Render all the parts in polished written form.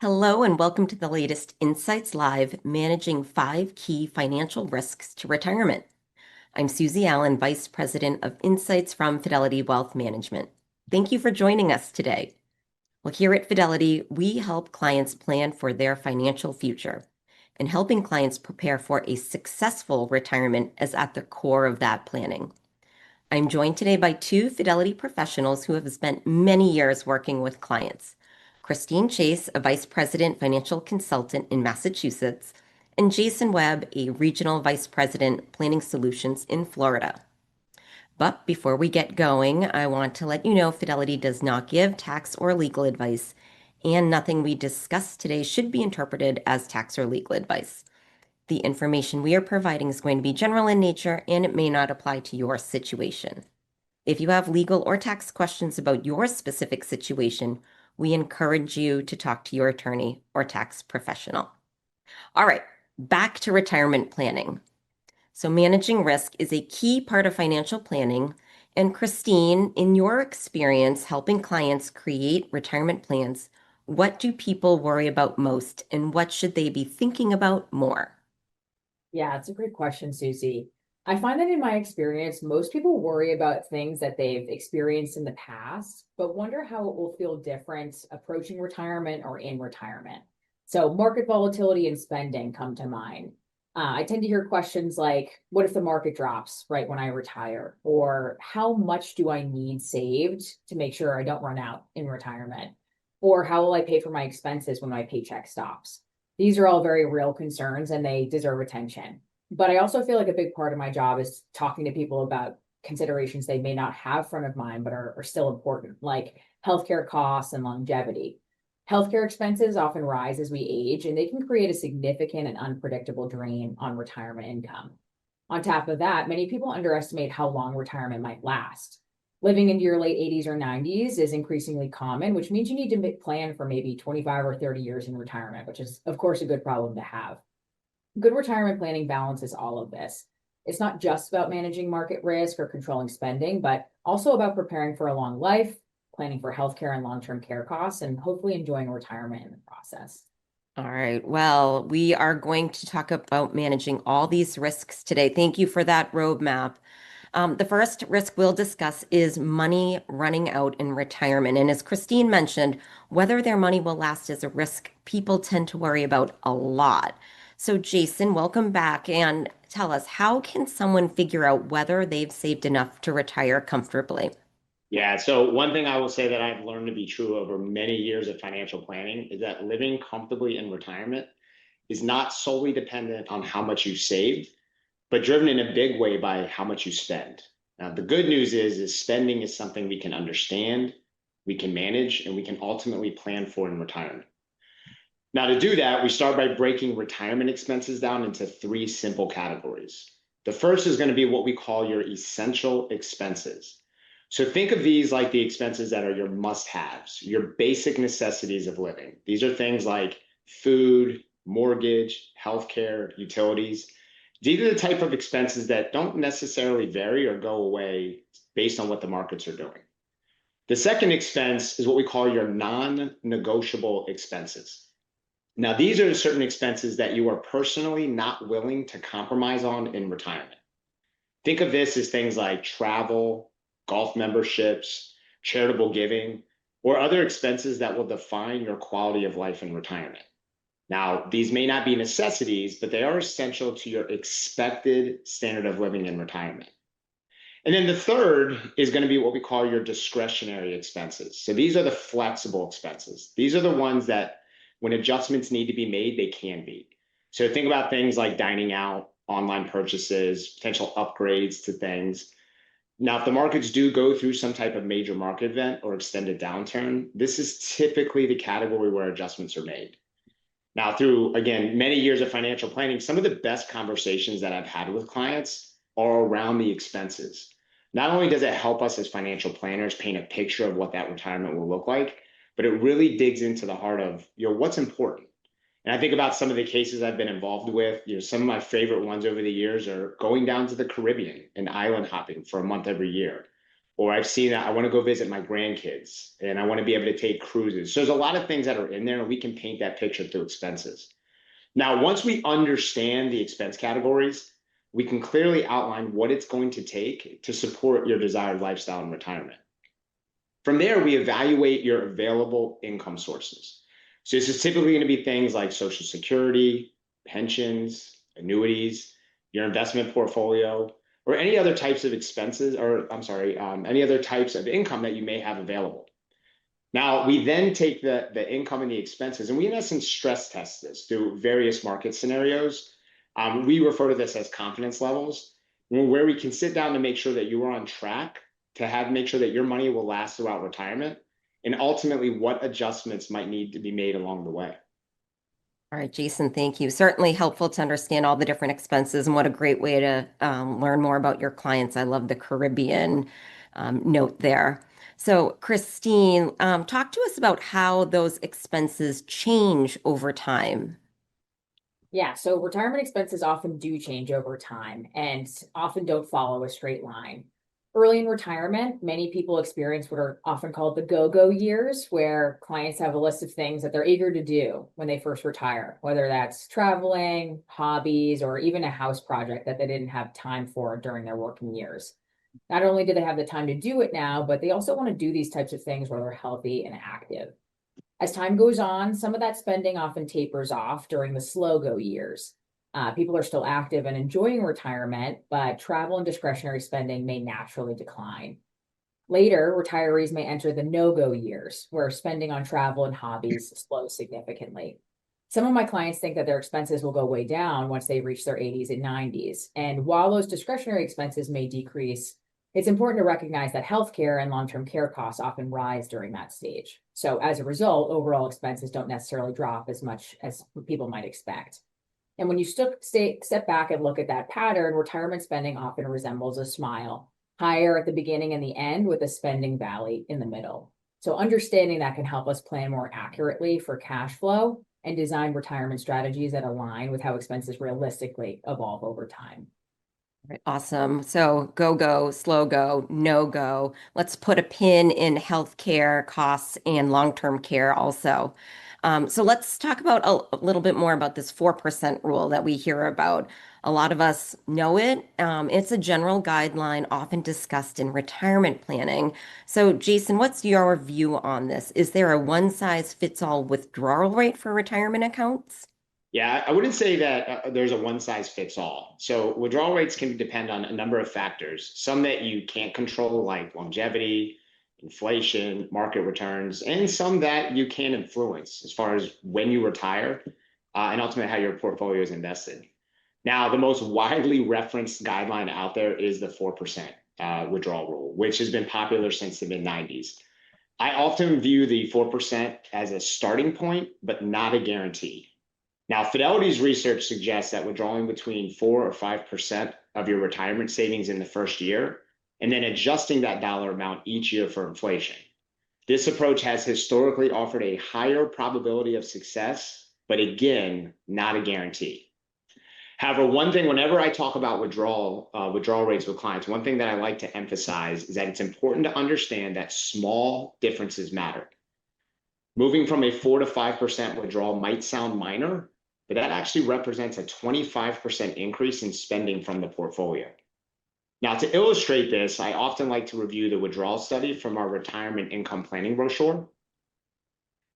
Hello, and welcome to the latest Insights Live Managing 5 Key Financial Risks to Retirement. I'm Susie Allen, Vice President of Insights from Fidelity Wealth Management. Thank you for joining us today. Well, here at Fidelity, we help clients plan for their financial future, and helping clients prepare for a successful retirement is at the core of that planning. I'm joined today by two Fidelity professionals who have spent many years working with clients. Christine Chase, a Vice President Financial Consultant in Massachusetts, and Jason Webb, a Regional Vice President Planning Solutions in Florida. But before we get going, I want to let you know Fidelity does not give tax or legal advice, and nothing we discuss today should be interpreted as tax or legal advice. The information we are providing is going to be general in nature, and it may not apply to your situation. If you have legal or tax questions about your specific situation, we encourage you to talk to your attorney or tax professional. All right, back to retirement planning. So managing risk is a key part of financial planning. And Christine, in your experience helping clients create retirement plans, what do people worry about most and what should they be thinking about more? Yeah, it's a great question, Susie. I find that in my experience, most people worry about things that they've experienced in the past, but wonder how it will feel different approaching retirement or in retirement. So, market volatility and spending come to mind. I tend to hear questions like, what if the market drops right when I retire? Or how much do I need saved to make sure I don't run out in retirement? Or how will I pay for my expenses when my paycheck stops? These are all very real concerns and they deserve attention. But I also feel like a big part of my job is talking to people about considerations they may not have front of mind, but are still important, like healthcare costs and longevity. Healthcare expenses often rise as we age, and they can create a significant and unpredictable drain on retirement income. On top of that, many people underestimate how long retirement might last. Living into your late 80s or 90s is increasingly common, which means you need to plan for maybe 25 or 30 years in retirement, which is, of course, a good problem to have. Good retirement planning balances all of this. It's not just about managing market risk or controlling spending, but also about preparing for a long life, planning for healthcare and long-term care costs, and hopefully enjoying retirement in the process. All right. Well, we are going to talk about managing all these risks today. Thank you for that roadmap. The first risk we'll discuss is money running out in retirement. And as Christine mentioned, whether their money will last is a risk people tend to worry about a lot. So, Jason, welcome back and tell us, how can someone figure out whether they've saved enough to retire comfortably? Yeah, so one thing I will say that I've learned to be true over many years of financial planning is that living comfortably in retirement is not solely dependent on how much you saved, but driven in a big way by how much you spend. Now, the good news is spending is something we can understand, we can manage, and we can ultimately plan for in retirement. Now, to do that, we start by breaking retirement expenses down into three simple categories. The first is going to be what we call your essential expenses. So think of these like the expenses that are your must-haves, your basic necessities of living. These are things like food, mortgage, healthcare, utilities. These are the type of expenses that don't necessarily vary or go away based on what the markets are doing. The second expense is what we call your non-negotiable expenses. Now, these are certain expenses that you are personally not willing to compromise on in retirement. Think of this as things like travel, golf memberships, charitable giving, or other expenses that will define your quality of life in retirement. Now, these may not be necessities, but they are essential to your expected standard of living in retirement. And then the third is going to be what we call your discretionary expenses. So these are the flexible expenses. These are the ones that when adjustments need to be made, they can be. So think about things like dining out, online purchases, potential upgrades to things. Now, if the markets do go through some type of major market event or extended downturn, this is typically the category where adjustments are made. Now, through, again, many years of financial planning, some of the best conversations that I've had with clients are around the expenses. Not only does it help us as financial planners paint a picture of what that retirement will look like, but it really digs into the heart of, what's important. And I think about some of the cases I've been involved with. Some of my favorite ones over the years are going down to the Caribbean and island hopping for a month every year, or I've seen that I want to go visit my grandkids and I want to be able to take cruises. So there's a lot of things that are in there, and we can paint that picture through expenses. Now, once we understand the expense categories, we can clearly outline what it's going to take to support your desired lifestyle in retirement. From there, we evaluate your available income sources. So this is typically going to be things like Social Security, pensions, annuities, your investment portfolio, or any other types of expenses, or I'm sorry, any other types of income that you may have available. Now, we then take the income and the expenses, and we in essence stress test this through various market scenarios. We refer to this as confidence levels, where we can sit down to make sure that you are on track to make sure that your money will last throughout retirement, and ultimately what adjustments might need to be made along the way. All right, Jason, thank you. Certainly helpful to understand all the different expenses, and what a great way to learn more about your clients. I love the Caribbean note there. So, Christine, talk to us about how those expenses change over time. Yeah, so retirement expenses often do change over time and often don't follow a straight line. Early in retirement, many people experience what are often called the go-go years, where clients have a list of things that they're eager to do when they first retire, whether that's traveling, hobbies, or even a house project that they didn't have time for during their working years. Not only do they have the time to do it now, but they also want to do these types of things where they're healthy and active. As time goes on, some of that spending often tapers off during the slow go years. People are still active and enjoying retirement, but travel and discretionary spending may naturally decline. Later, retirees may enter the no-go years, where spending on travel and hobbies slows significantly. Some of my clients think that their expenses will go way down once they reach their 80s and 90s. And while those discretionary expenses may decrease, it's important to recognize that healthcare and long-term care costs often rise during that stage. So as a result, overall expenses don't necessarily drop as much as people might expect. And when you step back and look at that pattern, retirement spending often resembles a smile, higher at the beginning and the end with a spending valley in the middle. So understanding that can help us plan more accurately for cash flow and design retirement strategies that align with how expenses realistically evolve over time. Right, awesome. So go, slow go, no go. Let's put a pin in healthcare costs and long-term care also. So let's talk about a little bit more about this 4% rule that we hear about. A lot of us know it. It's a general guideline often discussed in retirement planning. So Jason, what's your view on this? Is there a one-size-fits-all withdrawal rate for retirement accounts? Yeah, I wouldn't say that there's a one size fits all. So withdrawal rates can depend on a number of factors, some that you can't control, like longevity, inflation, market returns, and some that you can influence as far as when you retire and ultimately how your portfolio is invested. Now, the most widely referenced guideline out there is the 4% withdrawal rule, which has been popular since the mid 90s. I often view the 4% as a starting point, but not a guarantee. Now, Fidelity's research suggests that withdrawing between 4 or 5% of your retirement savings in the first year, and then adjusting that dollar amount each year for inflation. This approach has historically offered a higher probability of success, but again, not a guarantee. However, one thing, whenever I talk about withdrawal rates with clients, one thing that I like to emphasize is that it's important to understand that small differences matter. Moving from a 4 to 5% withdrawal might sound minor, but that actually represents a 25% increase in spending from the portfolio. Now, to illustrate this, I often like to review the withdrawal study from our retirement income planning brochure.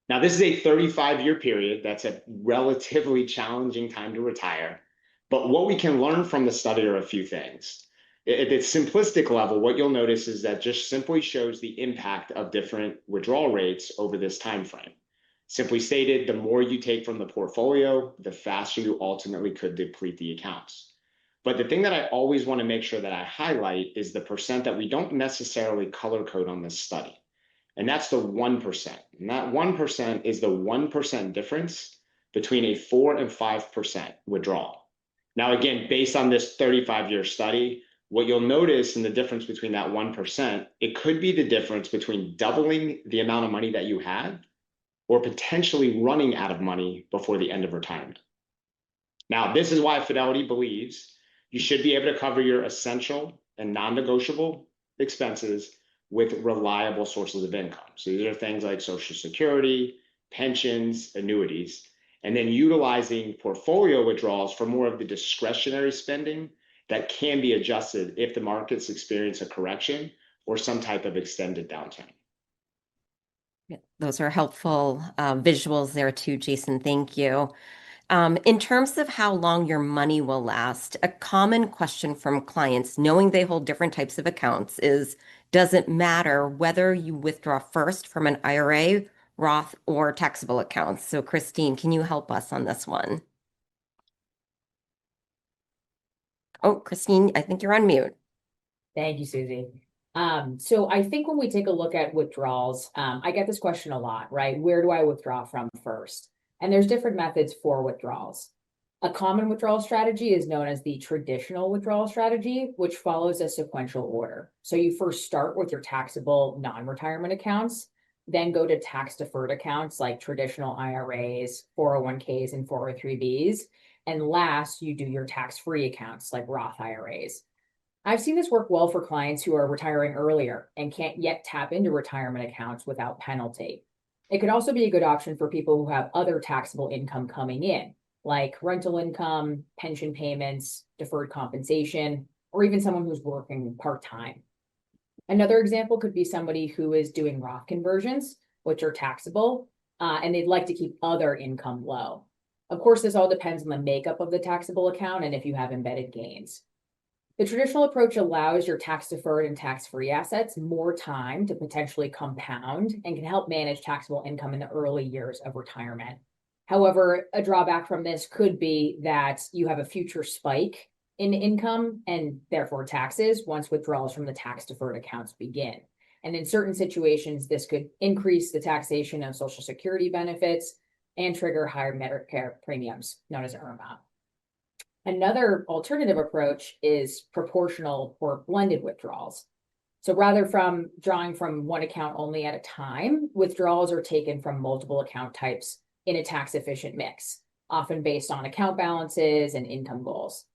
Now, this is a 35-year period. That's a relatively challenging time to retire. But what we can learn from the study are a few things. At the simplistic level, what you'll notice is that just simply shows the impact of different withdrawal rates over this time frame. Simply stated, the more you take from the portfolio, the faster you ultimately could deplete the accounts. But the thing that I always want to make sure that I highlight is the percent that we don't necessarily color code on this study. And that's the 1%. And that 1% is the 1% difference between a 4 and 5% withdrawal. Now, again, based on this 35-year study, what you'll notice in the difference between that 1%, it could be the difference between doubling the amount of money that you had or potentially running out of money before the end of retirement. Now, this is why Fidelity believes you should be able to cover your essential and non-negotiable expenses with reliable sources of income. So these are things like Social Security, pensions, annuities, and then utilizing portfolio withdrawals for more of the discretionary spending that can be adjusted if the markets experience a correction or some type of extended downturn. Yeah, those are helpful visuals there too, Jason. Thank you. In terms of how long your money will last, a common question from clients, knowing they hold different types of accounts, is does it matter whether you withdraw first from an IRA, Roth, or taxable accounts? So, Christine, can you help us on this one? Oh, Christine, I think you're on mute. Thank you, Susie. So I think when we take a look at withdrawals, I get this question a lot, right? Where do I withdraw from first? And there's different methods for withdrawals. A common withdrawal strategy is known as the traditional withdrawal strategy, which follows a sequential order. So you first start with your taxable non-retirement accounts, then go to tax-deferred accounts like traditional IRAs, 401ks, and 403bs. And last, you do your tax-free accounts like Roth IRAs. I've seen this work well for clients who are retiring earlier and can't yet tap into retirement accounts without penalty. It could also be a good option for people who have other taxable income coming in, like rental income, pension payments, deferred compensation, or even someone who's working part-time. Another example could be somebody who is doing Roth conversions, which are taxable, and they'd like to keep other income low. Of course, this all depends on the makeup of the taxable account and if you have embedded gains. The traditional approach allows your tax-deferred and tax-free assets more time to potentially compound and can help manage taxable income in the early years of retirement. However, a drawback from this could be that you have a future spike in income and therefore taxes once withdrawals from the tax-deferred accounts begin. And in certain situations, this could increase the taxation of Social Security benefits and trigger higher Medicare premiums, known as IRMAA. Another alternative approach is proportional or blended withdrawals. So rather from drawing from one account only at a time, withdrawals are taken from multiple account types in a tax-efficient mix, often based on account balances and income goals.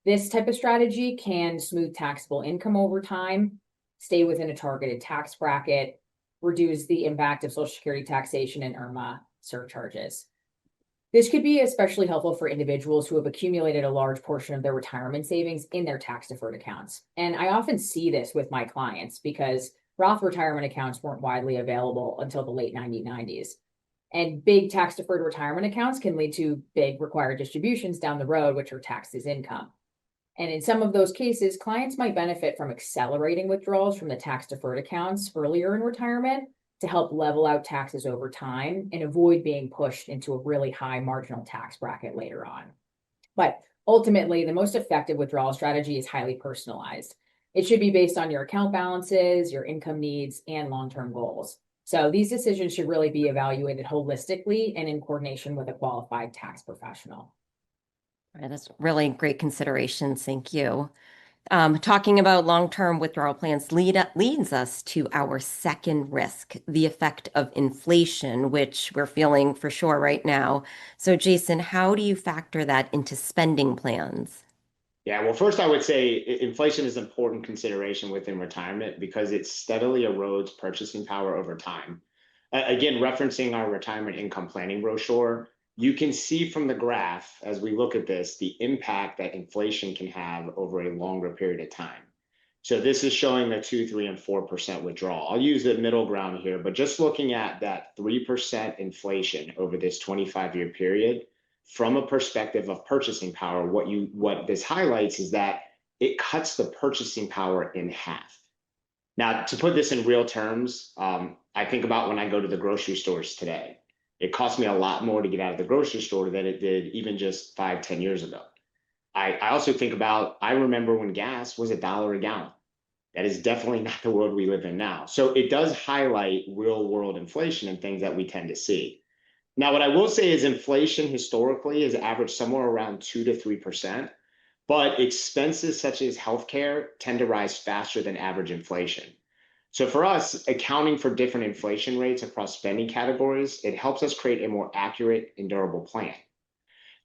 This type of strategy can smooth taxable income over time, stay within a targeted tax bracket, reduce the impact of Social Security taxation and IRMAA surcharges. This could be especially helpful for individuals who have accumulated a large portion of their retirement savings in their tax-deferred accounts. And I often see this with my clients because Roth retirement accounts weren't widely available until the late 1990s. And big tax-deferred retirement accounts can lead to big required distributions down the road, which are taxed as income. And in some of those cases, clients might benefit from accelerating withdrawals from the tax-deferred accounts earlier in retirement to help level out taxes over time and avoid being pushed into a really high marginal tax bracket later on. But ultimately, the most effective withdrawal strategy is highly personalized. It should be based on your account balances, your income needs, and long-term goals. So these decisions should really be evaluated holistically and in coordination with a qualified tax professional. Right, that's really great considerations. Thank you. Talking about long-term withdrawal plans leads us to our second risk, the effect of inflation, which we're feeling for sure right now. So, Jason, how do you factor that into spending plans? Yeah, well, first I would say inflation is an important consideration within retirement because it steadily erodes purchasing power over time. Again, referencing our retirement income planning brochure, you can see from the graph as we look at this, the impact that inflation can have over a longer period of time. So this is showing the 2, 3, and 4% withdrawal. I'll use the middle ground here, but just looking at that 3% inflation over this 25-year period, from a perspective of purchasing power, what this highlights is that it cuts the purchasing power in half. Now, to put this in real terms, I think about when I go to the grocery stores today. It costs me a lot more to get out of the grocery store than it did even just 5, 10 years ago. I also think about, I remember when gas was $1 a gallon. That is definitely not the world we live in now. So it does highlight real world inflation and things that we tend to see. Now, what I will say is inflation historically has averaged somewhere around 2 to 3%, but expenses such as healthcare tend to rise faster than average inflation. So for us, accounting for different inflation rates across spending categories, it helps us create a more accurate and durable plan.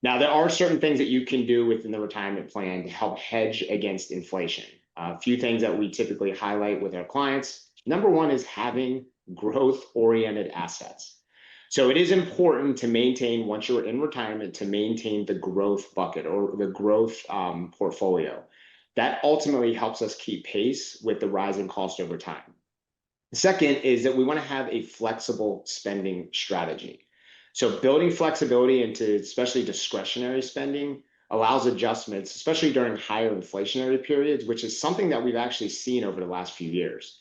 Now, there are certain things that you can do within the retirement plan to help hedge against inflation. A few things that we typically highlight with our clients, Number one is having growth-oriented assets. So it is important to maintain, once you're in retirement, to maintain the growth bucket or the growth portfolio. That ultimately helps us keep pace with the rising cost over time. The second is that we want to have a flexible spending strategy. So building flexibility into especially discretionary spending allows adjustments, especially during higher inflationary periods, which is something that we've actually seen over the last few years.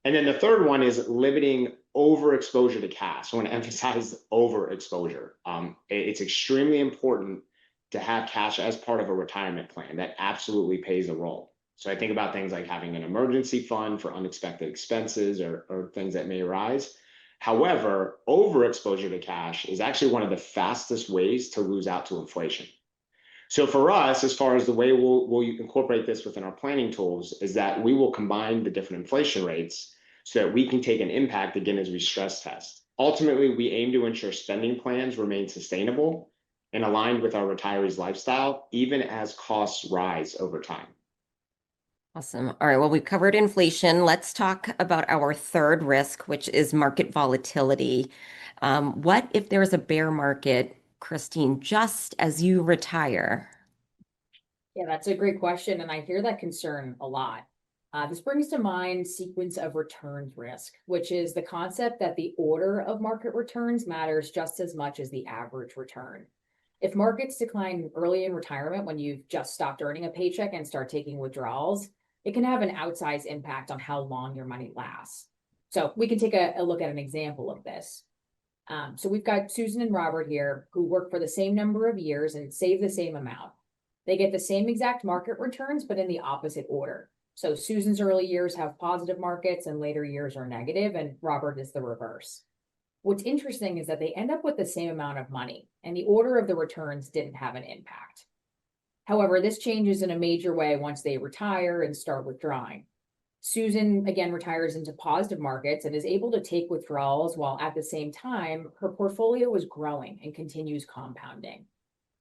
And then the third one is limiting overexposure to cash. I want to emphasize overexposure. It's extremely important to have cash as part of a retirement plan. That absolutely plays a role. So I think about things like having an emergency fund for unexpected expenses or things that may arise. However, overexposure to cash is actually one of the fastest ways to lose out to inflation. So for us, as far as the way we'll incorporate this within our planning tools, is that we will combine the different inflation rates so that we can take an impact again as we stress test. Ultimately, we aim to ensure spending plans remain sustainable and aligned with our retirees' lifestyle, even as costs rise over time. Awesome. All right. Well, we've covered inflation. Let's talk about our third risk, which is market volatility. What if there's a bear market, Christine, just as you retire? Yeah, that's a great question, and I hear that concern a lot. This brings to mind sequence of returns risk, which is the concept that the order of market returns matters just as much as the average return. If markets decline early in retirement when you've just stopped earning a paycheck and start taking withdrawals, it can have an outsized impact on how long your money lasts. So we can take a look at an example of this. So we've got Susan and Robert here who work for the same number of years and save the same amount. They get the same exact market returns, but in the opposite order. So Susan's early years have positive markets and later years are negative, and Robert is the reverse. What's interesting is that they end up with the same amount of money, and the order of the returns didn't have an impact. However, this changes in a major way once they retire and start withdrawing. Susan again retires into positive markets and is able to take withdrawals while at the same time, her portfolio is growing and continues compounding.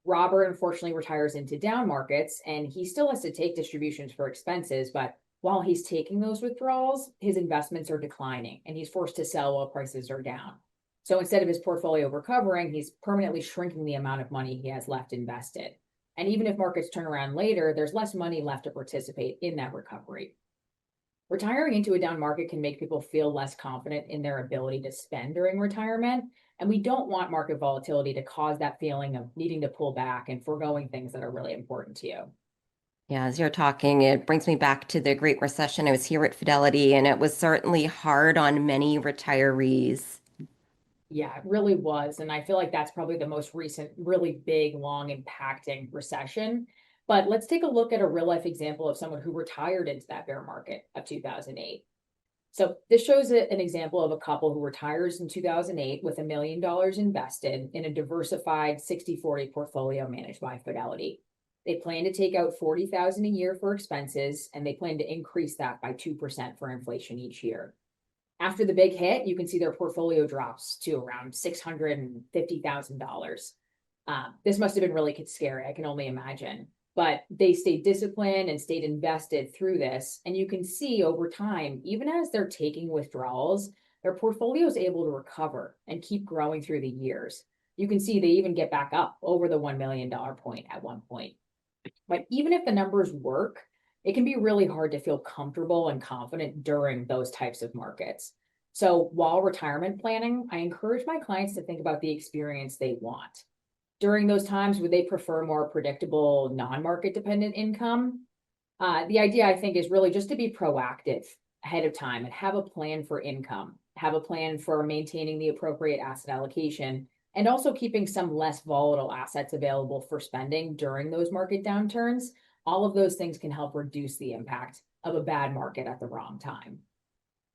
Robert unfortunately retires into down markets and he still has to take distributions for expenses, but while he's taking those withdrawals, his investments are declining and he's forced to sell while prices are down. So instead of his portfolio recovering, he's permanently shrinking the amount of money he has left invested. And even if markets turn around later, there's less money left to participate in that recovery. Retiring into a down market can make people feel less confident in their ability to spend during retirement. And we don't want market volatility to cause that feeling of needing to pull back and foregoing things that are really important to you. Yeah, as you're talking, it brings me back to the Great Recession. I was here at Fidelity, and it was certainly hard on many retirees. Yeah, it really was. And I feel like that's probably the most recent, really big, long impacting recession. But let's take a look at a real life example of someone who retired into that bear market of 2008. So this shows an example of a couple who retires in 2008 with $1 million invested in a diversified 60-40 portfolio managed by Fidelity. They plan to take out $40,000 a year for expenses, and they plan to increase that by 2% for inflation each year. After the big hit, you can see their portfolio drops to around $650,000. This must have been really scary, I can only imagine. But they stayed disciplined and stayed invested through this. And you can see over time, even as they're taking withdrawals, their portfolio is able to recover and keep growing through the years. You can see they even get back up over the $1 million point at one point. But even if the numbers work, it can be really hard to feel comfortable and confident during those types of markets. So while retirement planning, I encourage my clients to think about the experience they want. During those times, would they prefer more predictable, non-market dependent income? The idea, I think, is really just to be proactive ahead of time and have a plan for income, have a plan for maintaining the appropriate asset allocation, and also keeping some less volatile assets available for spending during those market downturns. All of those things can help reduce the impact of a bad market at the wrong time.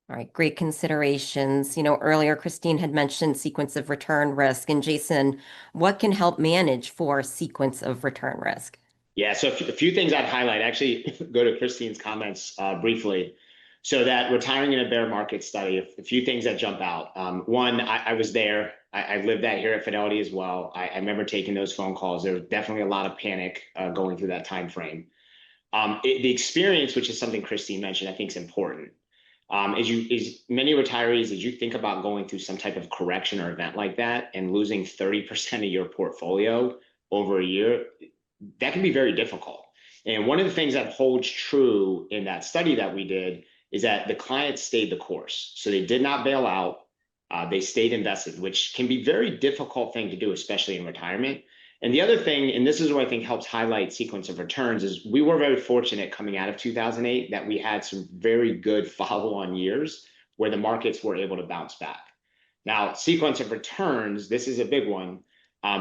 All right, great considerations. Earlier Christine had mentioned sequence of return risk. And Jason, what can help manage for sequence of return risk? Yeah, so a few things I'd highlight, actually go to Christine's comments briefly. So that retiring in a bear market study, a few things that jump out. One, I was there. I lived that here at Fidelity as well. I remember taking those phone calls. There was definitely a lot of panic going through that time frame. The experience, which is something Christine mentioned, I think is important. As many retirees, as you think about going through some type of correction or event like that and losing 30% of your portfolio over a year, that can be very difficult. And one of the things that holds true in that study that we did is that the clients stayed the course. So they did not bail out. They stayed invested, which can be a very difficult thing to do, especially in retirement. And the other thing, and this is what I think helps highlight sequence of returns, is we were very fortunate coming out of 2008 that we had some very good follow-on years where the markets were able to bounce back. Now, sequence of returns, this is a big one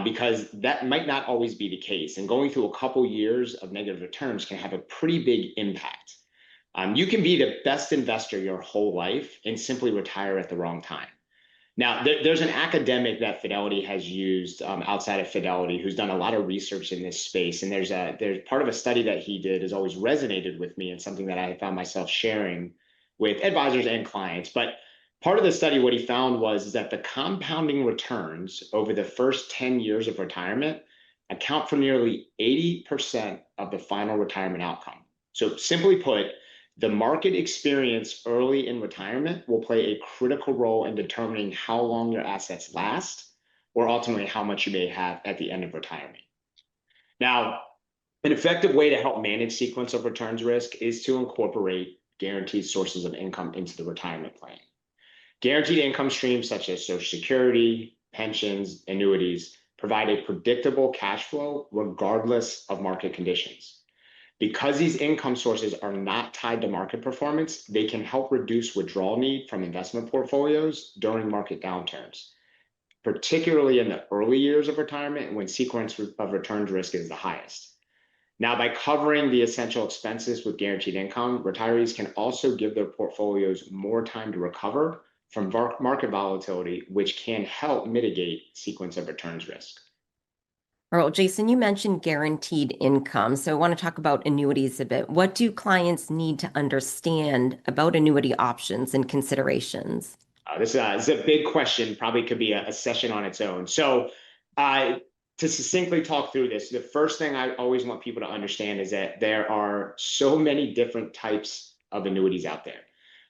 because that might not always be the case. And going through a couple years of negative returns can have a pretty big impact. You can be the best investor your whole life and simply retire at the wrong time. Now, there's an academic that Fidelity has used outside of Fidelity who's done a lot of research in this space. And there's part of a study that he did has always resonated with me and something that I found myself sharing with advisors and clients. But part of the study, what he found was that the compounding returns over the first 10 years of retirement account for nearly 80% of the final retirement outcome. So simply put, the market experience early in retirement will play a critical role in determining how long your assets last, or ultimately how much you may have at the end of retirement. Now, an effective way to help manage sequence of returns risk is to incorporate guaranteed sources of income into the retirement plan. Guaranteed income streams such as Social Security, pensions, annuities provide a predictable cash flow regardless of market conditions. Because these income sources are not tied to market performance, they can help reduce withdrawal need from investment portfolios during market downturns, particularly in the early years of retirement when sequence of returns risk is the highest. Now, by covering the essential expenses with guaranteed income, retirees can also give their portfolios more time to recover from market volatility, which can help mitigate sequence of returns risk. All right, well, Jason, you mentioned guaranteed income. So I want to talk about annuities a bit. What do clients need to understand about annuity options and considerations? This is a big question, probably could be a session on its own. So to succinctly talk through this, the first thing I always want people to understand is that there are so many different types of annuities out there.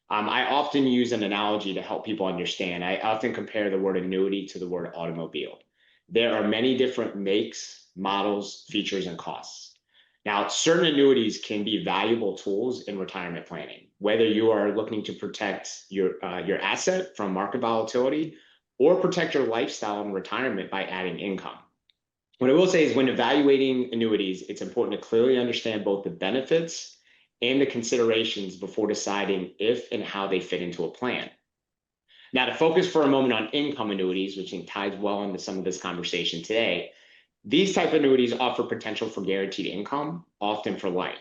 I often use an analogy to help people understand. I often compare the word annuity to the word automobile. There are many different makes, models, features, and costs. Now, certain annuities can be valuable tools in retirement planning, whether you are looking to protect your asset from market volatility or protect your lifestyle in retirement by adding income. What I will say is when evaluating annuities, it's important to clearly understand both the benefits and the considerations before deciding if and how they fit into a plan. Now, to focus for a moment on income annuities, which ties well into some of this conversation today, these type of annuities offer potential for guaranteed income, often for life.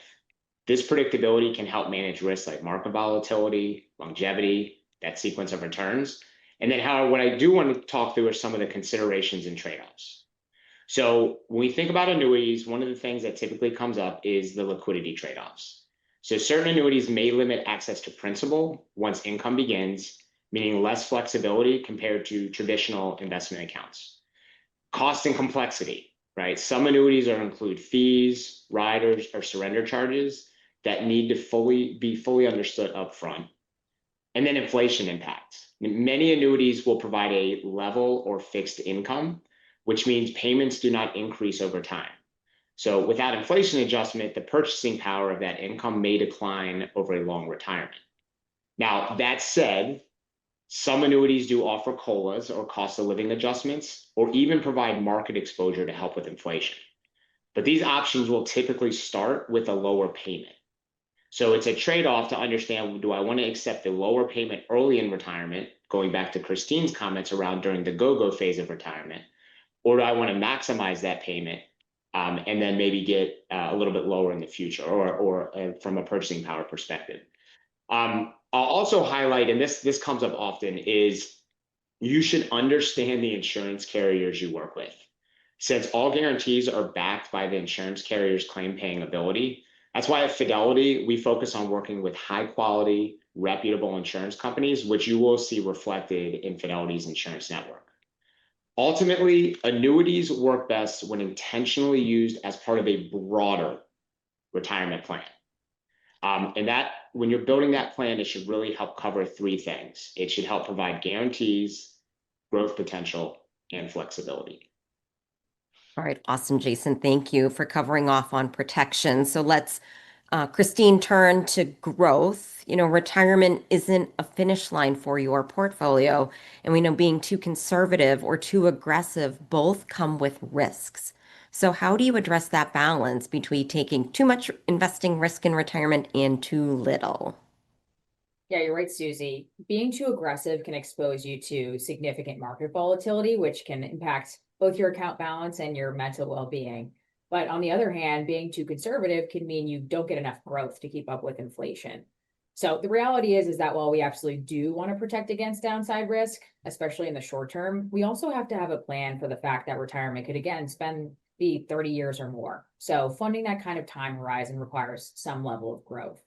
This predictability can help manage risks like market volatility, longevity, that sequence of returns. And then, however, what I do want to talk through are some of the considerations and trade-offs. So when we think about annuities, one of the things that typically comes up is the liquidity trade-offs. So certain annuities may limit access to principal once income begins, meaning less flexibility compared to traditional investment accounts. Cost and complexity, right? Some annuities include fees, riders, or surrender charges that need to be fully understood upfront. And then inflation impacts. Many annuities will provide a level or fixed income, which means payments do not increase over time. So without inflation adjustment, the purchasing power of that income may decline over a long retirement. Now, that said, some annuities do offer COLAs or cost of living adjustments, or even provide market exposure to help with inflation. But these options will typically start with a lower payment. So it's a trade-off to understand, do I want to accept the lower payment early in retirement, going back to Christine's comments around during the go-go phase of retirement, or do I want to maximize that payment and then maybe get a little bit lower in the future or from a purchasing power perspective? I'll also highlight, and this comes up often, is you should understand the insurance carriers you work with. Since all guarantees are backed by the insurance carrier's claim paying ability, that's why at Fidelity, we focus on working with high quality, reputable insurance companies, which you will see reflected in Fidelity's insurance network. Ultimately, annuities work best when intentionally used as part of a broader retirement plan. And that when you're building that plan, it should really help cover three things. It should help provide guarantees, growth potential, and flexibility. All right, awesome, Jason. Thank you for covering off on protection. So let's, Christine, turn to growth. You know, retirement isn't a finish line for your portfolio. And we know being too conservative or too aggressive both come with risks. So how do you address that balance between taking too much investing risk in retirement and too little? Yeah, you're right, Susie. Being too aggressive can expose you to significant market volatility, which can impact both your account balance and your mental well-being. But on the other hand, being too conservative can mean you don't get enough growth to keep up with inflation. So the reality is that while we absolutely do want to protect against downside risk, especially in the short term, we also have to have a plan for the fact that retirement could again be 30 years or more. So funding that kind of time horizon requires some level of growth.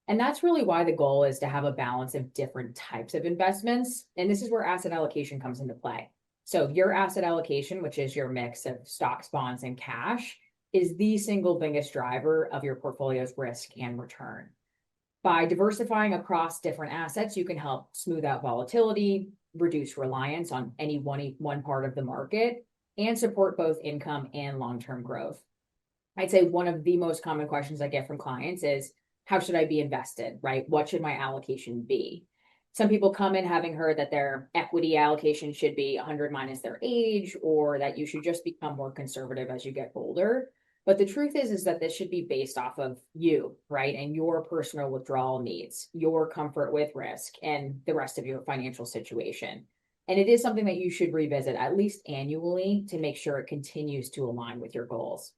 And that's really why the goal is to have a balance of different types of investments. And this is where asset allocation comes into play. So your asset allocation, which is your mix of stocks, bonds, and cash, is the single biggest driver of your portfolio's risk and return. By diversifying across different assets, you can help smooth out volatility, reduce reliance on any one part of the market, and support both income and long-term growth. I'd say one of the most common questions I get from clients is, how should I be invested, right? What should my allocation be? Some people come in having heard that their equity allocation should be 100 minus their age, or that you should just become more conservative as you get older. But the truth is that this should be based off of you, right? And your personal withdrawal needs, your comfort with risk, and the rest of your financial situation. And it is something that you should revisit at least annually to make sure it continues to align with your goals.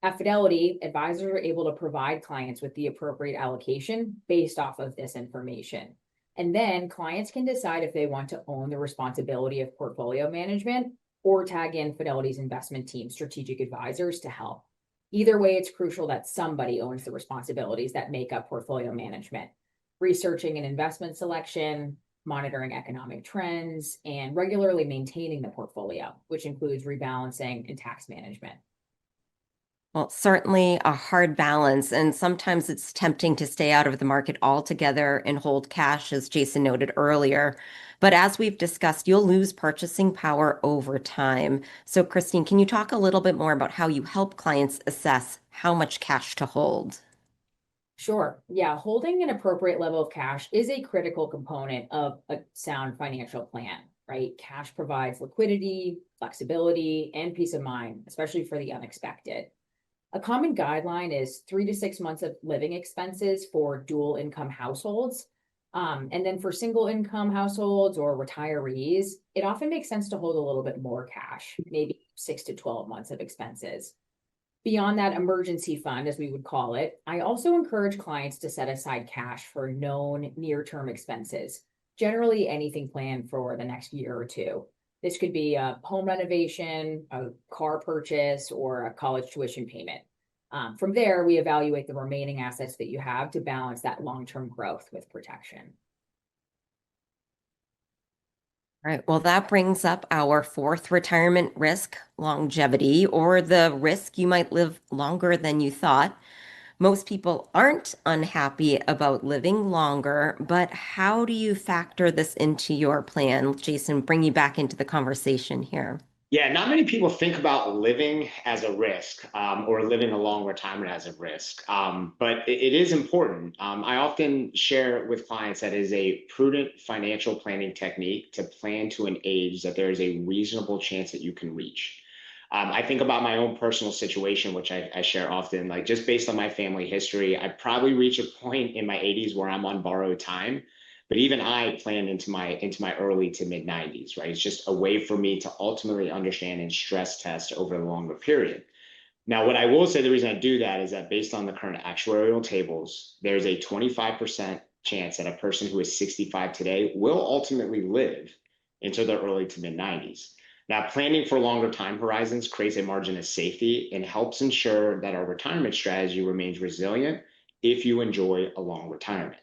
At Fidelity, advisors are able to provide clients with the appropriate allocation based off of this information. And then clients can decide if they want to own the responsibility of portfolio management or tag in Fidelity's investment team, strategic advisors, to help. Either way, it's crucial that somebody owns the responsibilities that make up portfolio management, researching an investment selection, monitoring economic trends, and regularly maintaining the portfolio, which includes rebalancing and tax management. Well, certainly a hard balance, and sometimes it's tempting to stay out of the market altogether and hold cash, as Jason noted earlier. But as we've discussed, you'll lose purchasing power over time. So, Christine, can you talk a little bit more about how you help clients assess how much cash to hold? Sure. Yeah. Holding an appropriate level of cash is a critical component of a sound financial plan, right? Cash provides liquidity, flexibility, and peace of mind, especially for the unexpected. A common guideline is 3 to 6 months of living expenses for dual income households. And then for single income households or retirees, it often makes sense to hold a little bit more cash, maybe 6 to 12 months of expenses. Beyond that emergency fund, as we would call it, I also encourage clients to set aside cash for known near-term expenses, generally anything planned for the next year or two. This could be a home renovation, a car purchase, or a college tuition payment. From there, we evaluate the remaining assets that you have to balance that long-term growth with protection. All right. Well, that brings up our fourth retirement risk, longevity, or the risk you might live longer than you thought. Most people aren't unhappy about living longer, but how do you factor this into your plan? Jason, bring you back into the conversation here. Yeah, not many people think about living as a risk, or living a long retirement as a risk, but it is important. I often share with clients that it is a prudent financial planning technique to plan to an age that there is a reasonable chance that you can reach. I think about my own personal situation, which I share often, like just based on my family history, I probably reach a point in my 80s where I'm on borrowed time. But even I plan into my early to mid 90s, right? It's just a way for me to ultimately understand and stress test over a longer period. Now, what I will say, the reason I do that is that based on the current actuarial tables, there's a 25% chance that a person who is 65 today will ultimately live into their early to mid 90s. Now, planning for longer time horizons creates a margin of safety and helps ensure that our retirement strategy remains resilient if you enjoy a long retirement.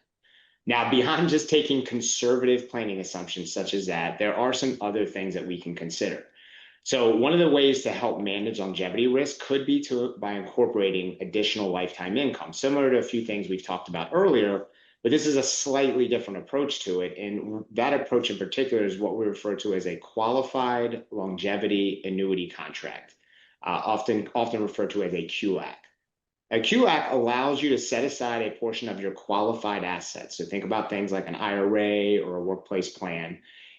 Now, beyond just taking conservative planning assumptions such as that, there are some other things that we can consider. So one of the ways to help manage longevity risk could be by incorporating additional lifetime income, similar to a few things we've talked about earlier, but this is a slightly different approach to it. And that approach in particular is what we refer to as a qualified longevity annuity contract, often referred to as a QLAC. A QLAC allows you to set aside a portion of your qualified assets. So think about things like an IRA or a workplace plan,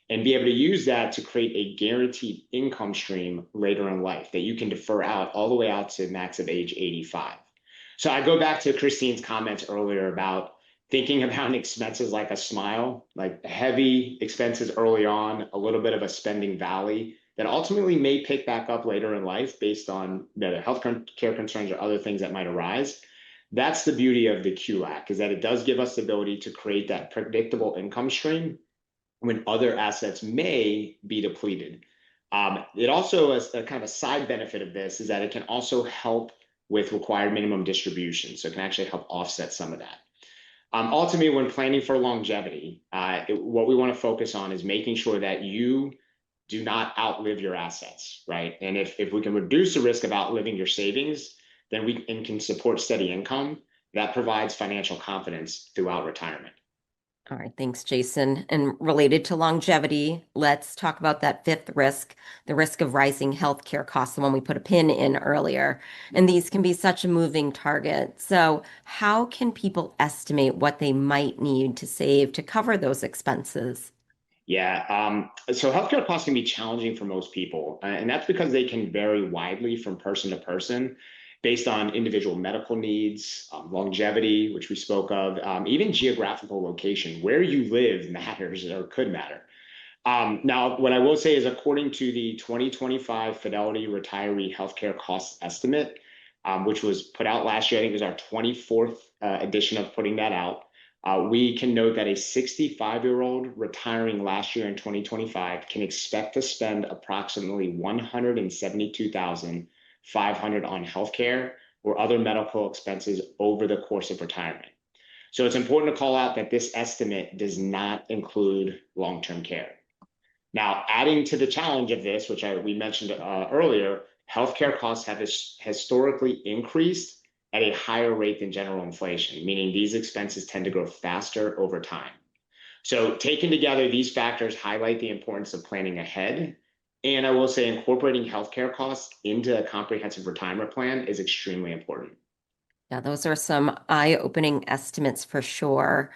and be able to use that to create a guaranteed income stream later in life that you can defer out all the way out to max of age 85. So I go back to Christine's comments earlier about thinking about expenses like a smile, like heavy expenses early on, a little bit of a spending valley that ultimately may pick back up later in life based on the health care concerns or other things that might arise. That's the beauty of the QLAC, is that it does give us the ability to create that predictable income stream when other assets may be depleted. It also is a kind of a side benefit of this is that it can also help with required minimum distribution. So it can actually help offset some of that. Ultimately, when planning for longevity, what we want to focus on is making sure that you do not outlive your assets, right? And if we can reduce the risk of outliving your savings, then we can support steady income that provides financial confidence throughout retirement. All right, thanks, Jason. And related to longevity, let's talk about that fifth risk, the risk of rising healthcare costs, the one we put a pin in earlier. And these can be such a moving target. So, how can people estimate what they might need to save to cover those expenses? Yeah, so healthcare costs can be challenging for most people, and that's because they can vary widely from person to person based on individual medical needs, longevity, which we spoke of, even geographical location. Where you live matters or could matter. Now, what I will say is, according to the 2025 Fidelity Retiree Healthcare Cost Estimate, which was put out last year, I think it was our 24th edition of putting that out. We can note that a 65-year-old retiring last year in 2025 can expect to spend approximately $172,500 on healthcare or other medical expenses over the course of retirement. So it's important to call out that this estimate does not include long-term care. Now, adding to the challenge of this, which we mentioned earlier, healthcare costs have historically increased at a higher rate than general inflation, meaning these expenses tend to grow faster over time. So taken together, these factors highlight the importance of planning ahead. And I will say incorporating healthcare costs into a comprehensive retirement plan is extremely important. Yeah, those are some eye-opening estimates for sure.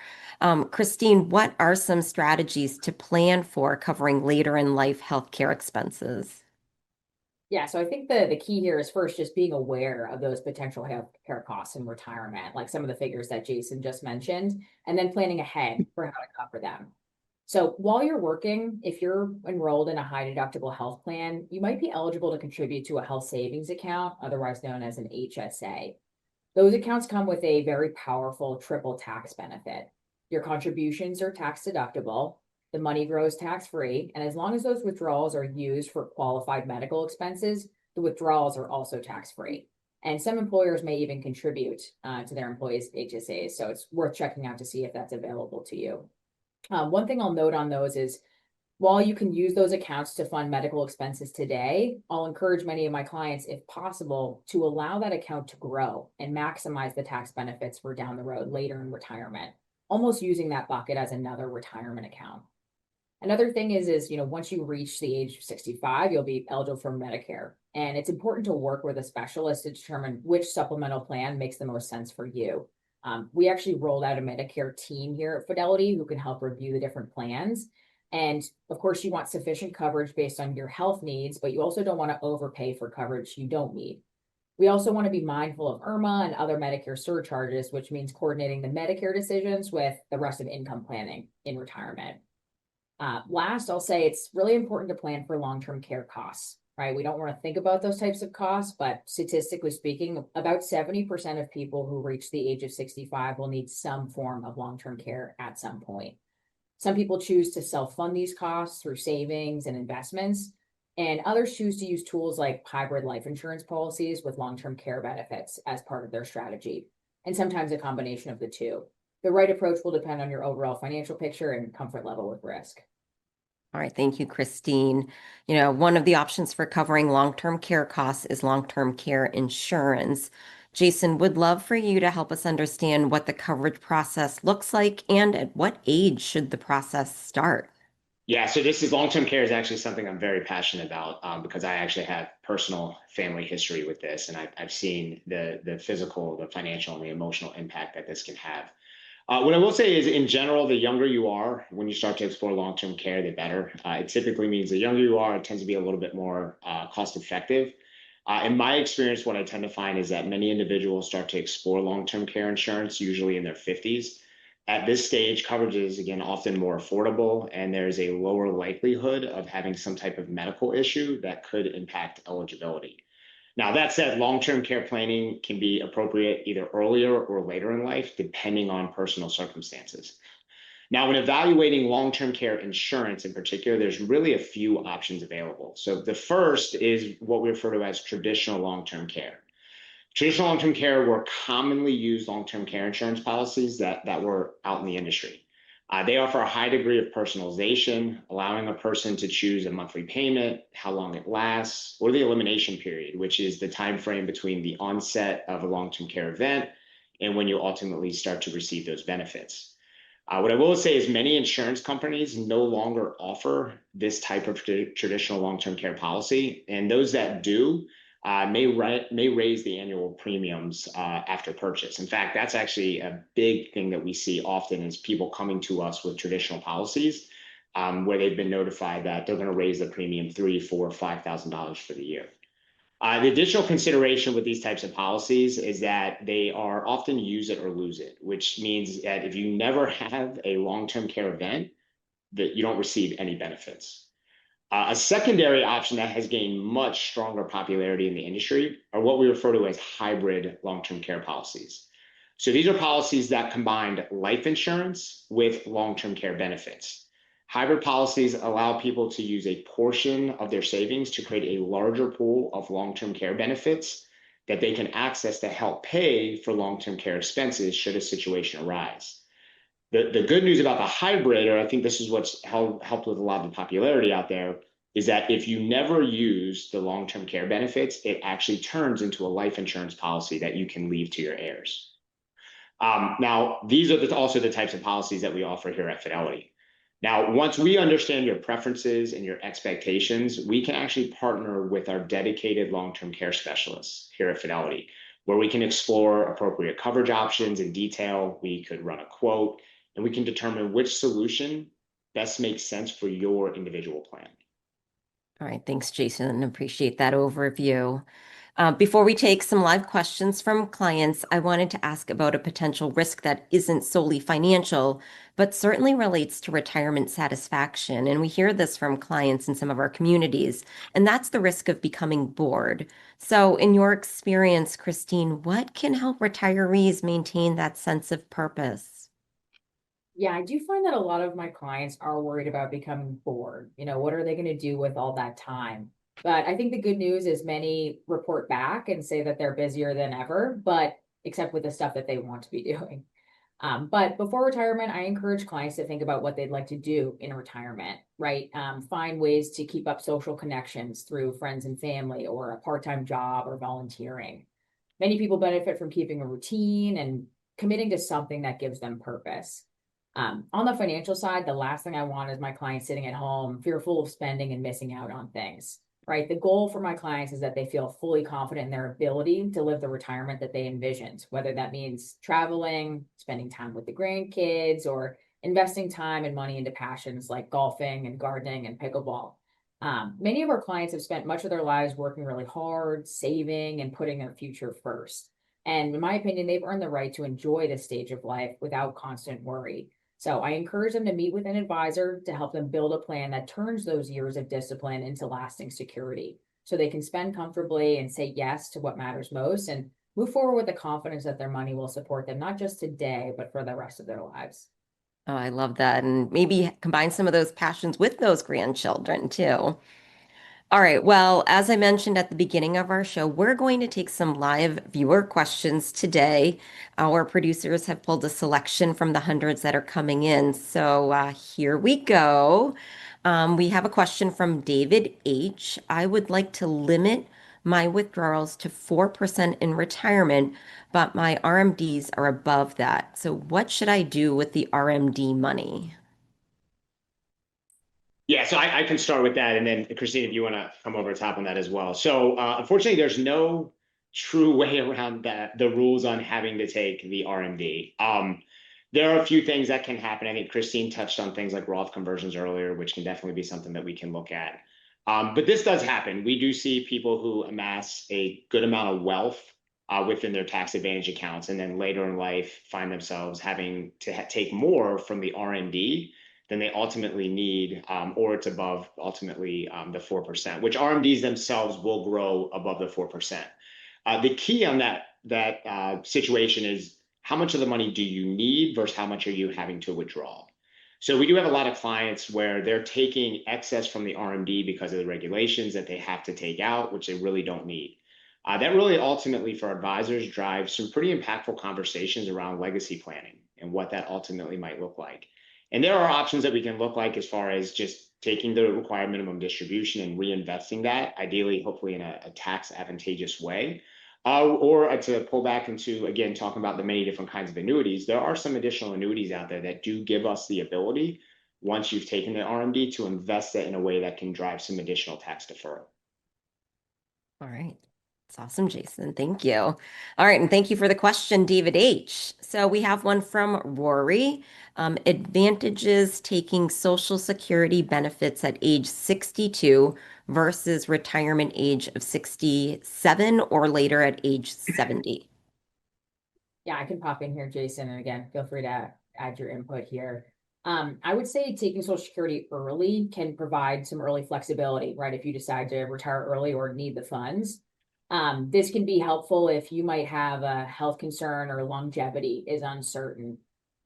Christine, what are some strategies to plan for covering later in life healthcare expenses? Yeah, so I think the key here is first just being aware of those potential healthcare costs in retirement, like some of the figures that Jason just mentioned, and then planning ahead for how to cover them. So while you're working, if you're enrolled in a high deductible health plan, you might be eligible to contribute to a health savings account, otherwise known as an HSA. Those accounts come with a very powerful triple tax benefit. Your contributions are tax deductible, the money grows tax-free, and as long as those withdrawals are used for qualified medical expenses, the withdrawals are also tax-free. And some employers may even contribute to their employees' HSAs, so it's worth checking out to see if that's available to you. One thing I'll note on those is, while you can use those accounts to fund medical expenses today, I'll encourage many of my clients, if possible, to allow that account to grow and maximize the tax benefits for down the road later in retirement, almost using that bucket as another retirement account. Another thing is, once you reach the age of 65, you'll be eligible for Medicare. And it's important to work with a specialist to determine which supplemental plan makes the most sense for you. We actually rolled out a Medicare team here at Fidelity who can help review the different plans. And of course, you want sufficient coverage based on your health needs, but you also don't want to overpay for coverage you don't need. We also want to be mindful of IRMAA and other Medicare surcharges, which means coordinating the Medicare decisions with the rest of income planning in retirement. Last, I'll say it's really important to plan for long-term care costs, right? We don't want to think about those types of costs, but statistically speaking, about 70% of people who reach the age of 65 will need some form of long-term care at some point. Some people choose to self-fund these costs through savings and investments, and others choose to use tools like hybrid life insurance policies with long-term care benefits as part of their strategy, and sometimes a combination of the two. The right approach will depend on your overall financial picture and comfort level with risk. All right, thank you, Christine. One of the options for covering long-term care costs is long-term care insurance. Jason, would love for you to help us understand what the coverage process looks like and at what age should the process start? Yeah, so this is long-term care is actually something I'm very passionate about because I actually have personal family history with this, and I've seen the physical, the financial, and the emotional impact that this can have. What I will say is, in general, the younger you are when you start to explore long-term care, the better. It typically means the younger you are, it tends to be a little bit more cost effective. In my experience, what I tend to find is that many individuals start to explore long-term care insurance, usually in their 50s. At this stage, coverage is again often more affordable, and there's a lower likelihood of having some type of medical issue that could impact eligibility. Now, that said, long-term care planning can be appropriate either earlier or later in life, depending on personal circumstances. Now, when evaluating long-term care insurance in particular, there's really a few options available. So the first is what we refer to as traditional long-term care. Traditional long-term care were commonly used long-term care insurance policies that were out in the industry. They offer a high degree of personalization, allowing a person to choose a monthly payment, how long it lasts, or the elimination period, which is the time frame between the onset of a long-term care event and when you ultimately start to receive those benefits. What I will say is many insurance companies no longer offer this type of traditional long-term care policy, and those that do may raise the annual premiums after purchase. In fact, that's actually a big thing that we see often is people coming to us with traditional policies where they've been notified that they're going to raise the premium $3,000, $4,000, $5,000 for the year. The additional consideration with these types of policies is that they are often use it or lose it, which means that if you never have a long-term care event, that you don't receive any benefits. A secondary option that has gained much stronger popularity in the industry are what we refer to as hybrid long-term care policies. So these are policies that combine life insurance with long-term care benefits. Hybrid policies allow people to use a portion of their savings to create a larger pool of long-term care benefits that they can access to help pay for long-term care expenses should a situation arise. The good news about the hybrid, or I think this is what's helped with a lot of the popularity out there, is that if you never use the long-term care benefits, it actually turns into a life insurance policy that you can leave to your heirs. Now, these are also the types of policies that we offer here at Fidelity. Now, once we understand your preferences and your expectations, we can actually partner with our dedicated long-term care specialists here at Fidelity, where we can explore appropriate coverage options in detail. We could run a quote, and we can determine which solution best makes sense for your individual plan. All right, thanks, Jason. Appreciate that overview. Before we take some live questions from clients, I wanted to ask about a potential risk that isn't solely financial, but certainly relates to retirement satisfaction. And we hear this from clients in some of our communities, and that's the risk of becoming bored. So, in your experience, Christine, what can help retirees maintain that sense of purpose? Yeah, I do find that a lot of my clients are worried about becoming bored. What are they going to do with all that time? But I think the good news is many report back and say that they're busier than ever, but except with the stuff that they want to be doing. But before retirement, I encourage clients to think about what they'd like to do in retirement, right? Find ways to keep up social connections through friends and family or a part-time job or volunteering. Many people benefit from keeping a routine and committing to something that gives them purpose. On the financial side, the last thing I want is my clients sitting at home, fearful of spending and missing out on things, right? The goal for my clients is that they feel fully confident in their ability to live the retirement that they envisioned, whether that means traveling, spending time with the grandkids, or investing time and money into passions like golfing and gardening and pickleball. Many of our clients have spent much of their lives working really hard, saving, and putting their future first. And in my opinion, they've earned the right to enjoy this stage of life without constant worry. So I encourage them to meet with an advisor to help them build a plan that turns those years of discipline into lasting security so they can spend comfortably and say yes to what matters most and move forward with the confidence that their money will support them, not just today, but for the rest of their lives. Oh, I love that. And maybe combine some of those passions with those grandchildren too. All right. Well, as I mentioned at the beginning of our show, we're going to take some live viewer questions today. Our producers have pulled a selection from the hundreds that are coming in. So here we go. We have a question from David H. I would like to limit my withdrawals to 4% in retirement, but my RMDs are above that. So what should I do with the RMD money? Yeah, so I can start with that, and then Christine, if you want to come over top on that as well. So unfortunately, there's no true way around that the rules on having to take the RMD. There are a few things that can happen. I think Christine touched on things like Roth conversions earlier, which can definitely be something that we can look at. But this does happen. We do see people who amass a good amount of wealth within their tax advantage accounts, and then later in life find themselves having to take more from the RMD than they ultimately need, or it's above ultimately the 4%, which RMDs themselves will grow above the 4%. The key on that situation is how much of the money do you need versus how much are you having to withdraw. So we do have a lot of clients where they're taking excess from the RMD because of the regulations that they have to take out, which they really don't need. That really ultimately for advisors drives some pretty impactful conversations around legacy planning and what that ultimately might look like. And there are options that we can look like as far as just taking the required minimum distribution and reinvesting that, ideally, hopefully in a tax advantageous way. Or to pull back into, again, talking about the many different kinds of annuities, there are some additional annuities out there that do give us the ability, once you've taken the RMD, to invest it in a way that can drive some additional tax deferral. All right. That's awesome, Jason. Thank you. All right. And thank you for the question, David H. So we have one from Rory. Advantages taking Social Security benefits at age 62 versus retirement age of 67 or later at age 70. Yeah, I can pop in here, Jason, and again, feel free to add your input here. I would say taking Social Security early can provide some early flexibility, right? If you decide to retire early or need the funds. This can be helpful if you might have a health concern or longevity is uncertain.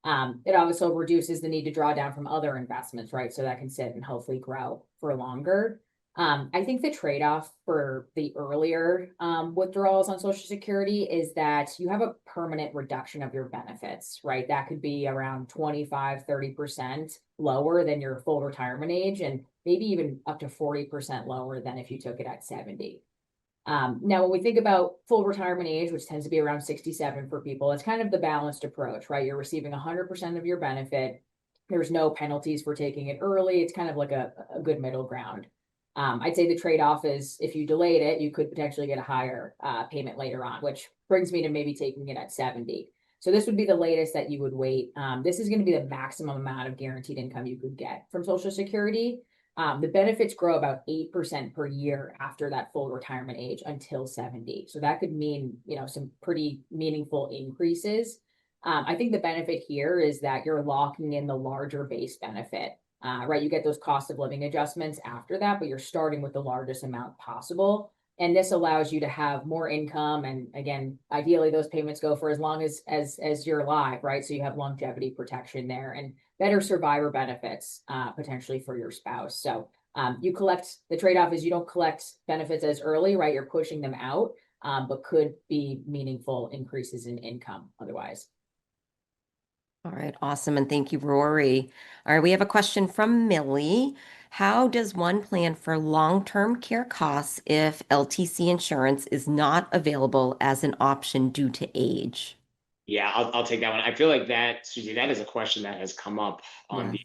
It also reduces the need to draw down from other investments, right? So that can sit and hopefully grow for longer. I think the trade-off for the earlier withdrawals on Social Security is that you have a permanent reduction of your benefits, right? That could be around 25, 30% lower than your full retirement age, and maybe even up to 40% lower than if you took it at 70. Now, when we think about full retirement age, which tends to be around 67 for people, it's kind of the balanced approach, right? You're receiving 100% of your benefit. There's no penalties for taking it early. It's kind of like a good middle ground. I'd say the trade-off is if you delayed it, you could potentially get a higher payment later on, which brings me to maybe taking it at 70. So this would be the latest that you would wait. This is going to be the maximum amount of guaranteed income you could get from Social Security. The benefits grow about 8% per year after that full retirement age until 70. So that could mean, some pretty meaningful increases. I think the benefit here is that you're locking in the larger base benefit. Right, you get those cost of living adjustments after that, but you're starting with the largest amount possible. And this allows you to have more income. And again, ideally those payments go for as long as you're alive, right? So you have longevity protection there and better survivor benefits potentially for your spouse. So the trade-off is you don't collect benefits as early, right? You're pushing them out, but could be meaningful increases in income otherwise. All right, awesome. And thank you, Rory. All right, we have a question from Millie. How does one plan for long-term care costs if LTC insurance is not available as an option due to age? Yeah, I'll take that one. I feel like that, Susie, that is a question that has come up on Yeah,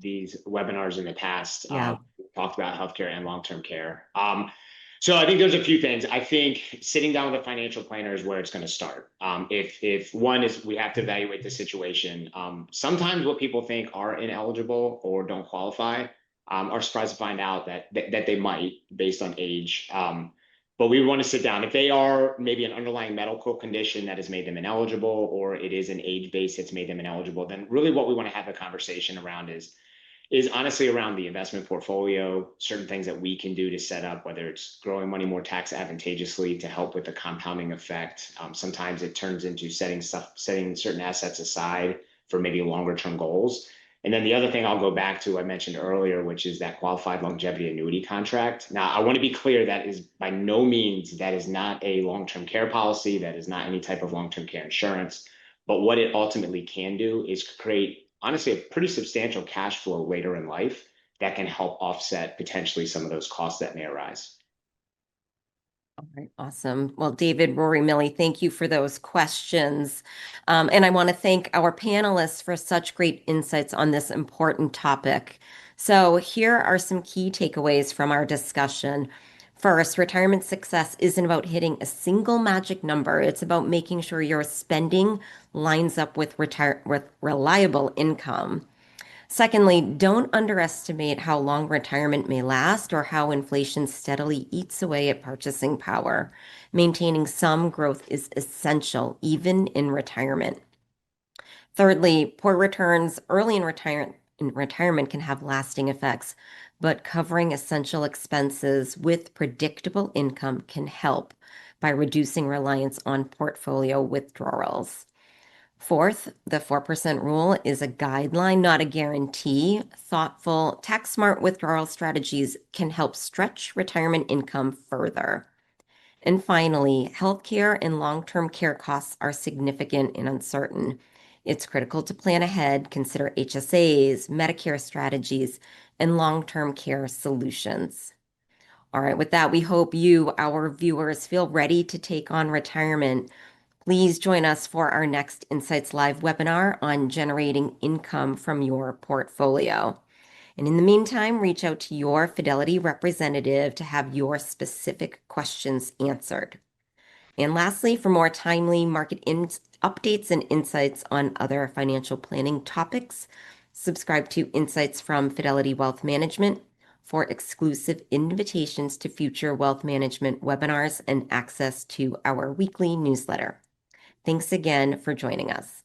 these webinars in the past. yeah. We talked about healthcare and long-term care. So I think there's a few things. I think sitting down with a financial planner is where it's going to start. If one is, we have to evaluate the situation. Sometimes what people think are ineligible or don't qualify are surprised to find out that they might based on age. But we want to sit down. If they are maybe an underlying medical condition that has made them ineligible, or it is an age base that's made them ineligible, then really what we want to have a conversation around is honestly around the investment portfolio, certain things that we can do to set up, whether it's growing money more tax advantageously to help with the compounding effect. Sometimes it turns into setting certain assets aside for maybe longer term goals. And then the other thing I'll go back to, I mentioned earlier, which is that qualified longevity annuity contract. Now, I want to be clear that is by no means, that is not a long-term care policy. That is not any type of long-term care insurance. But what it ultimately can do is create, honestly, a pretty substantial cash flow later in life that can help offset potentially some of those costs that may arise. All right, awesome. Well, David, Rory, Millie, thank you for those questions. And I want to thank our panelists for such great insights on this important topic. So here are some key takeaways from our discussion. First, retirement success isn't about hitting a single magic number. It's about making sure your spending lines up with reliable income. Secondly, don't underestimate how long retirement may last or how inflation steadily eats away at purchasing power. Maintaining some growth is essential, even in retirement. Thirdly, poor returns early in retirement can have lasting effects, but covering essential expenses with predictable income can help by reducing reliance on portfolio withdrawals. Fourth, the 4% rule is a guideline, not a guarantee. Thoughtful, tax smart withdrawal strategies can help stretch retirement income further. And finally, healthcare and long-term care costs are significant and uncertain. It's critical to plan ahead, consider HSAs, Medicare strategies, and long-term care solutions. All right, with that, we hope you, our viewers, feel ready to take on retirement. Please join us for our next Insights Live webinar on generating income from your portfolio. And in the meantime, reach out to your Fidelity representative to have your specific questions answered. And lastly, for more timely market updates and insights on other financial planning topics, subscribe to Insights from Fidelity Wealth Management for exclusive invitations to future wealth management webinars and access to our weekly newsletter. Thanks again for joining us.